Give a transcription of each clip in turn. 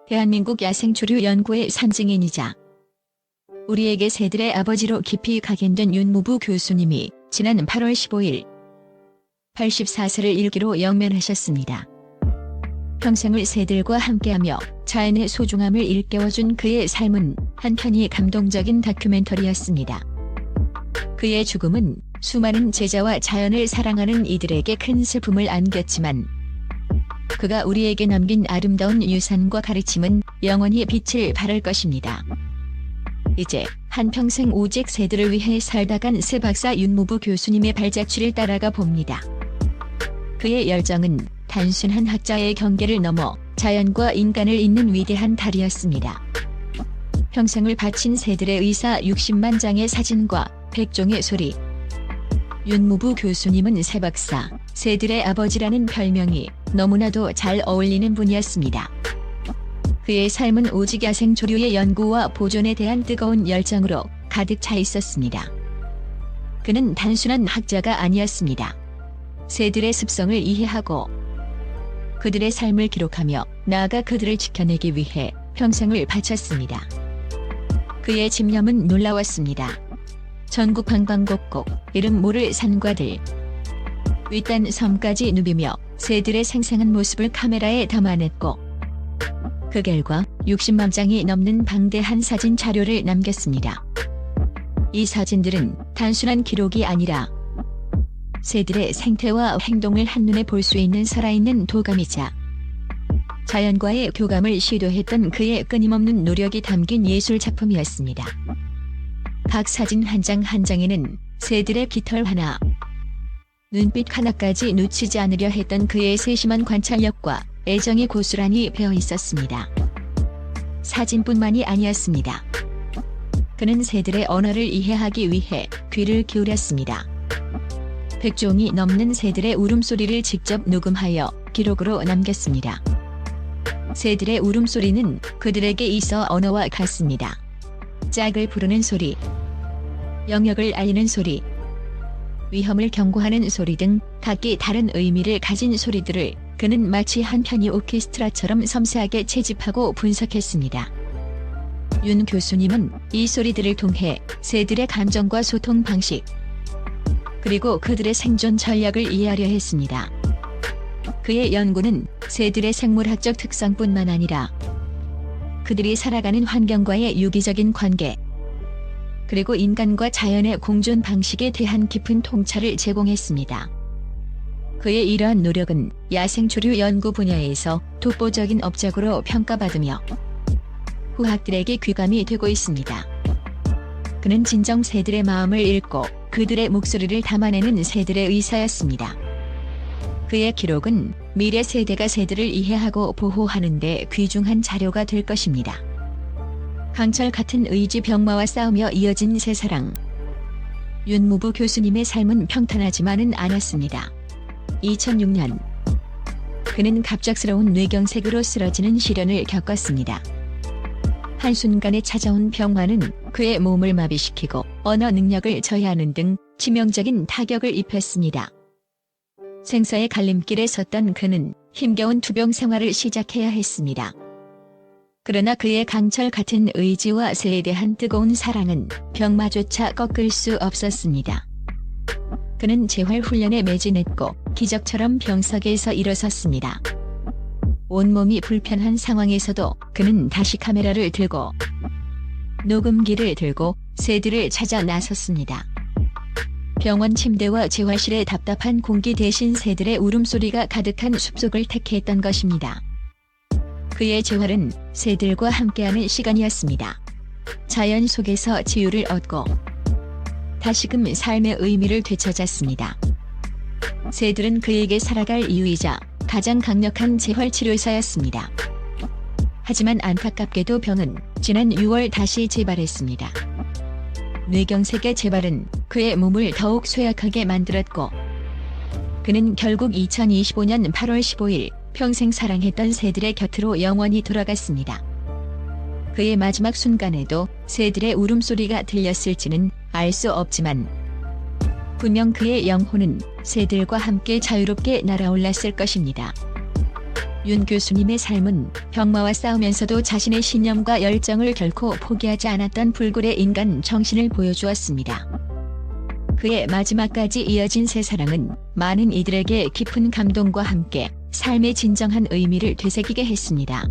대한민국 야생초류 연구의 산증인이자 우리에게 새들의 아버지로 깊이 각인된 윤무부 교수님이 지난 8월 15일 84세를 일기로 영면하셨습니다. 평생을 새들과 함께하며 자연의 소중함을 일깨워준 그의 삶은 한편이 감동적인 다큐멘터리였습니다. 그의 죽음은 수많은 제자와 자연을 사랑하는 이들에게 큰 슬픔을 안겼지만 그가 우리에게 남긴 아름다운 유산과 가르침은 영원히 빛을 발할 것입니다. 이제 한평생 오직 새들을 위해 살다 간 새 박사 윤무부 교수님의 발자취를 따라가 봅니다. 그의 열정은 단순한 학자의 경계를 넘어 자연과 인간을 잇는 위대한 달이었습니다. 평생을 바친 새들의 의사 60만 장의 사진과 100종의 소리. 윤무부 교수님은 새 박사, 새들의 아버지라는 별명이 너무나도 잘 어울리는 분이었습니다. 그의 삶은 오직 야생초류의 연구와 보존에 대한 뜨거운 열정으로 가득 차 있었습니다. 그는 단순한 학자가 아니었습니다. 새들의 습성을 이해하고 그들의 삶을 기록하며 나아가 그들을 지켜내기 위해 평생을 바쳤습니다. 그의 집념은 놀라웠습니다. 전국 방방곡곡 이름 모를 산과들, 윗단 섬까지 누비며 새들의 생생한 모습을 카메라에 담아냈고 그 결과 60만 장이 넘는 방대한 사진 자료를 남겼습니다. 이 사진들은 단순한 기록이 아니라 새들의 생태와 행동을 한눈에 볼 수 있는 살아있는 도감이자 자연과의 교감을 시도했던 그의 끊임없는 노력이 담긴 예술 작품이었습니다. 각 사진 한 장 한 장에는 새들의 깃털 하나, 눈빛 하나까지 놓치지 않으려 했던 그의 세심한 관찰력과 애정이 고스란히 배어 있었습니다. 사진뿐만이 아니었습니다. 그는 새들의 언어를 이해하기 위해 귀를 기울였습니다. 100종이 넘는 새들의 울음소리를 직접 녹음하여 기록으로 남겼습니다. 새들의 울음소리는 그들에게 있어 언어와 같습니다. 짝을 부르는 소리, 영역을 알리는 소리, 위험을 경고하는 소리 등 각기 다른 의미를 가진 소리들을 그는 마치 한 편의 오케스트라처럼 섬세하게 채집하고 분석했습니다. 윤 교수님은 이 소리들을 통해 새들의 감정과 소통 방식, 그리고 그들의 생존 전략을 이해하려 했습니다. 그의 연구는 새들의 생물학적 특성뿐만 아니라 그들이 살아가는 환경과의 유기적인 관계, 그리고 인간과 자연의 공존 방식에 대한 깊은 통찰을 제공했습니다. 그의 이러한 노력은 야생초류 연구 분야에서 독보적인 업적으로 평가받으며 후학들에게 귀감이 되고 있습니다. 그는 진정 새들의 마음을 읽고 그들의 목소리를 담아내는 새들의 의사였습니다. 그의 기록은 미래 세대가 새들을 이해하고 보호하는 데 귀중한 자료가 될 것입니다. 강철 같은 의지 병마와 싸우며 이어진 새사랑. 윤무부 교수님의 삶은 평탄하지만은 않았습니다. 2006년 그는 갑작스러운 뇌경색으로 쓰러지는 시련을 겪었습니다. 한순간에 찾아온 병화는 그의 몸을 마비시키고 언어 능력을 저해하는 등 치명적인 타격을 입혔습니다. 생사의 갈림길에 섰던 그는 힘겨운 투병 생활을 시작해야 했습니다. 그러나 그의 강철 같은 의지와 새에 대한 뜨거운 사랑은 병마조차 꺾을 수 없었습니다. 그는 재활훈련에 매진했고 기적처럼 병석에서 일어섰습니다. 온몸이 불편한 상황에서도 그는 다시 카메라를 들고 녹음기를 들고 새들을 찾아 나섰습니다. 병원 침대와 재활실의 답답한 공기 대신 새들의 울음소리가 가득한 숲속을 택했던 것입니다. 그의 재활은 새들과 함께하는 시간이었습니다. 자연 속에서 치유를 얻고 다시금 삶의 의미를 되찾았습니다. 새들은 그에게 살아갈 이유이자 가장 강력한 재활치료사였습니다. 하지만 안타깝게도 병은 지난 6월 다시 재발했습니다. 뇌경색의 재발은 그의 몸을 더욱 쇠약하게 만들었고 그는 결국 2025년 8월 15일 평생 사랑했던 새들의 곁으로 영원히 돌아갔습니다. 그의 마지막 순간에도 새들의 울음소리가 들렸을지는 알 수 없지만 분명 그의 영혼은 새들과 함께 자유롭게 날아올랐을 것입니다. 윤 교수님의 삶은 병마와 싸우면서도 자신의 신념과 열정을 결코 포기하지 않았던 불굴의 인간 정신을 보여주었습니다. 그의 마지막까지 이어진 새 사랑은 많은 이들에게 깊은 감동과 함께 삶의 진정한 의미를 되새기게 했습니다.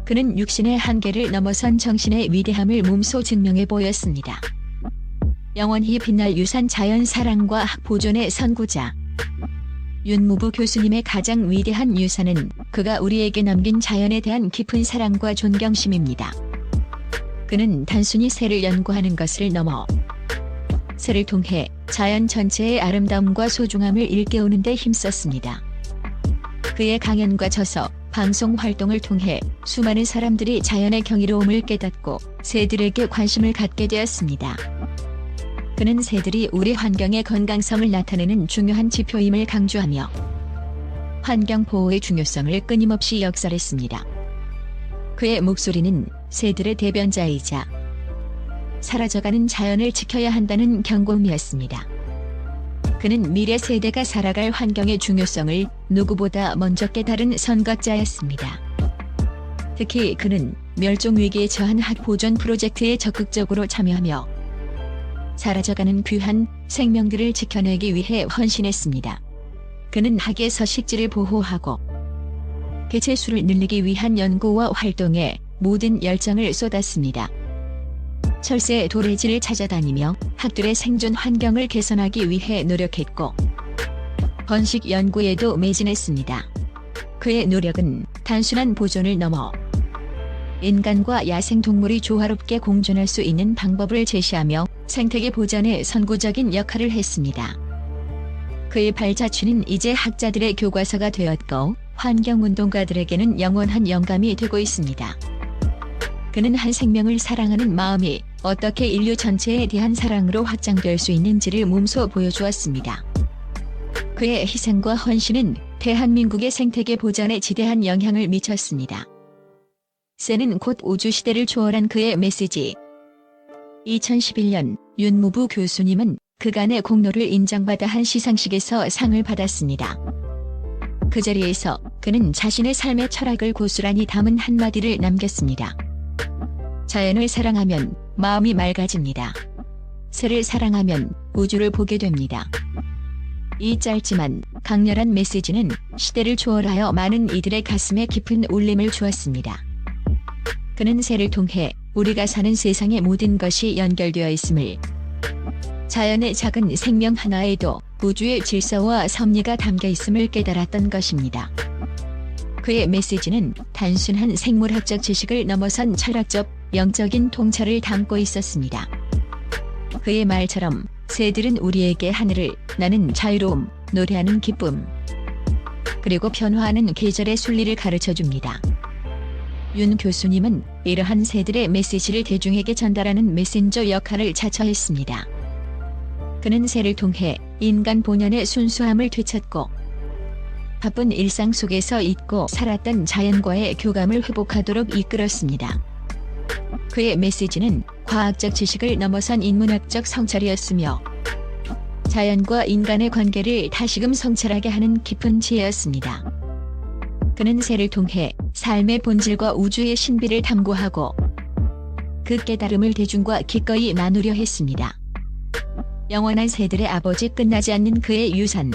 그는 육신의 한계를 넘어선 정신의 위대함을 몸소 증명해 보였습니다. 영원히 빛날 유산 자연 사랑과 학보존의 선구자. 윤무부 교수님의 가장 위대한 유산은 그가 우리에게 남긴 자연에 대한 깊은 사랑과 존경심입니다. 그는 단순히 새를 연구하는 것을 넘어 새를 통해 자연 전체의 아름다움과 소중함을 일깨우는 데 힘썼습니다. 그의 강연과 저서, 방송 활동을 통해 수많은 사람들이 자연의 경이로움을 깨닫고 새들에게 관심을 갖게 되었습니다. 그는 새들이 우리 환경의 건강성을 나타내는 중요한 지표임을 강조하며 환경 보호의 중요성을 끊임없이 역설했습니다. 그의 목소리는 새들의 대변자이자 사라져가는 자연을 지켜야 한다는 경고음이었습니다. 그는 미래 세대가 살아갈 환경의 중요성을 누구보다 먼저 깨달은 선각자였습니다. 특히 그는 멸종위기에 처한 학보존 프로젝트에 적극적으로 참여하며 사라져가는 귀한 생명들을 지켜내기 위해 헌신했습니다. 그는 학의 서식지를 보호하고 개체수를 늘리기 위한 연구와 활동에 모든 열정을 쏟았습니다. 철새 도래지를 찾아다니며 학들의 생존 환경을 개선하기 위해 노력했고 번식 연구에도 매진했습니다. 그의 노력은 단순한 보존을 넘어 인간과 야생동물이 조화롭게 공존할 수 있는 방법을 제시하며 생태계 보전에 선구적인 역할을 했습니다. 그의 발자취는 이제 학자들의 교과서가 되었고 환경운동가들에게는 영원한 영감이 되고 있습니다. 그는 한 생명을 사랑하는 마음이 어떻게 인류 전체에 대한 사랑으로 확장될 수 있는지를 몸소 보여주었습니다. 그의 희생과 헌신은 대한민국의 생태계 보전에 지대한 영향을 미쳤습니다. 새는 곧 우주시대를 초월한 그의 메시지. 2011년 윤무부 교수님은 그간의 공로를 인정받아 한 시상식에서 상을 받았습니다. 그 자리에서 그는 자신의 삶의 철학을 고스란히 담은 한마디를 남겼습니다. 자연을 사랑하면 마음이 맑아집니다. 새를 사랑하면 우주를 보게 됩니다. 이 짧지만 강렬한 메시지는 시대를 초월하여 많은 이들의 가슴에 깊은 울림을 주었습니다. 그는 새를 통해 우리가 사는 세상의 모든 것이 연결되어 있음을, 자연의 작은 생명 하나에도 우주의 질서와 섭리가 담겨 있음을 깨달았던 것입니다. 그의 메시지는 단순한 생물학적 지식을 넘어선 철학적, 영적인 통찰을 담고 있었습니다. 그의 말처럼 새들은 우리에게 하늘을 나는 자유로움, 노래하는 기쁨, 그리고 변화하는 계절의 순리를 가르쳐줍니다. 윤 교수님은 이러한 새들의 메시지를 대중에게 전달하는 메신저 역할을 자처했습니다. 그는 새를 통해 인간 본연의 순수함을 되찾고 바쁜 일상 속에서 잊고 살았던 자연과의 교감을 회복하도록 이끌었습니다. 그의 메시지는 과학적 지식을 넘어선 인문학적 성찰이었으며 자연과 인간의 관계를 다시금 성찰하게 하는 깊은 지혜였습니다. 그는 새를 통해 삶의 본질과 우주의 신비를 탐구하고 그 깨달음을 대중과 기꺼이 나누려 했습니다. 영원한 새들의 아버지, 끝나지 않는 그의 유산.